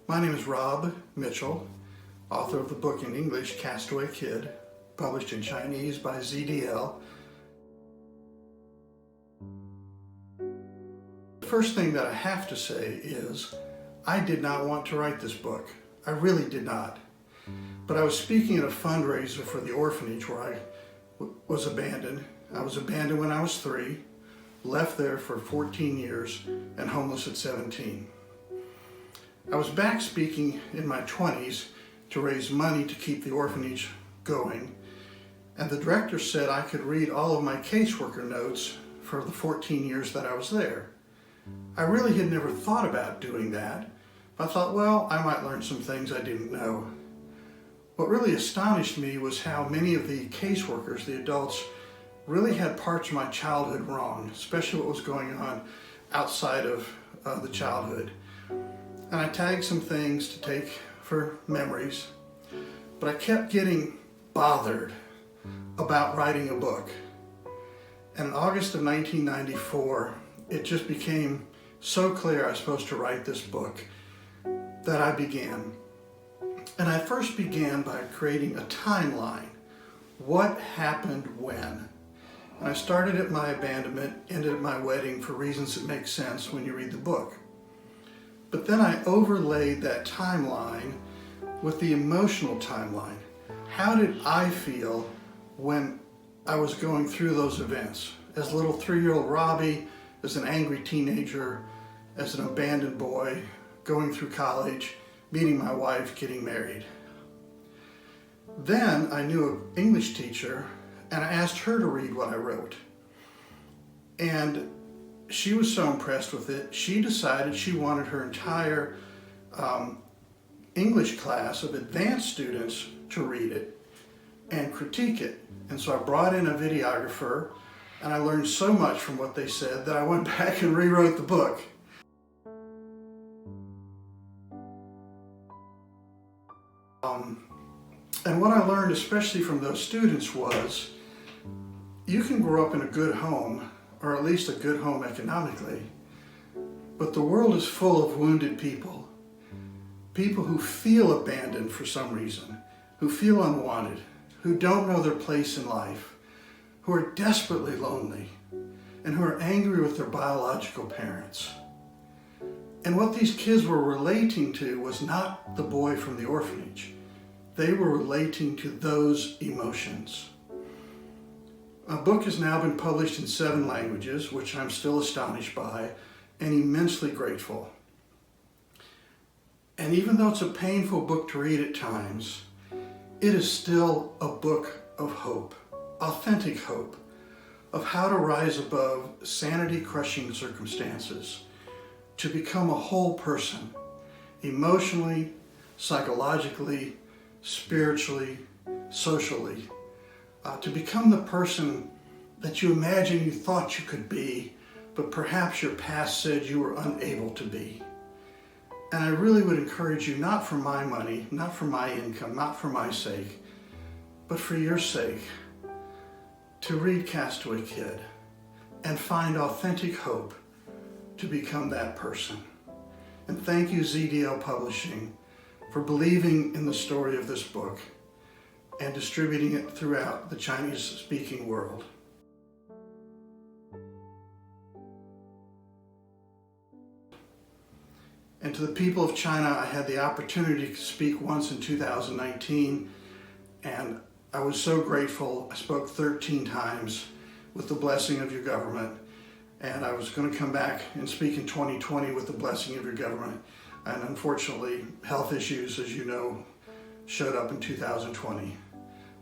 My name is Rob Mitchell, author of the book in English, Castaway Kid, published in Chinese by ZDL. The first thing that I have to say is I did not want to write this book. I really did not. But I was speaking at a fundraiser for the orphanage where I was abandoned. I was abandoned when I was 3, left there for 14 years, and homeless at 17. I was back speaking in my 20s to raise money to keep the orphanage going, and the director said I could read all of my caseworker notes for the 14 years that I was there. I really had never thought about doing that, but I thought, well, I might learn some things I didn't know. What really astonished me was how many of the caseworkers, the adults, really had parts of my childhood wrong, especially what was going on outside of the childhood. And I tagged some things to take for memories, but I kept getting bothered about writing a book. And in August of 1994, it just became so clear I was supposed to write this book that I began. And I first began by creating a timeline. What happened when? And I started at my abandonment, ended at my wedding for reasons that make sense when you read the book. But then I overlaid that timeline with the emotional timeline. How did I feel when I was going through those events? As little 3-year-old Robbie, as an angry teenager, as an abandoned boy, going through college, meeting my wife, getting married. Then I knew an English teacher, and I asked her to read what I wrote. And she was so impressed with it, she decided she wanted her entire English class of advanced students to read it and critique it. And so I brought in a videographer, and I learned so much from what they said that I went back and rewrote the book. And what I learned, especially from those students, was you can grow up in a good home, or at least a good home economically, but the world is full of wounded people. People who feel abandoned for some reason, who feel unwanted, who don't know their place in life, who are desperately lonely, and who are angry with their biological parents. And what these kids were relating to was not the boy from the orphanage. They were relating to those emotions. A book has now been published in 7 languages, which I'm still astonished by and immensely grateful. And even though it's a painful book to read at times, it is still a book of hope, authentic hope, of how to rise above sanity-crushing circumstances, to become a whole person, emotionally, psychologically, spiritually, socially, to become the person that you imagine you thought you could be, but perhaps your past said you were unable to be. And I really would encourage you, not for my money, not for my income, not for my sake, but for your sake, to read Castaway Kid and find authentic hope to become that person. And thank you, ZDL Publishing, for believing in the story of this book and distributing it throughout the Chinese-speaking world. And to the people of China, I had the opportunity to speak once in 2019, and I was so grateful. I spoke 13 times with the blessing of your government, and I was going to come back and speak in 2020 with the blessing of your government. And unfortunately, health issues, as you know, showed up in 2020.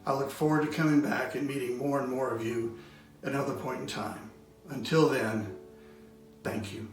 I look forward to coming back and meeting more and more of you at another point in time. Until then, thank you.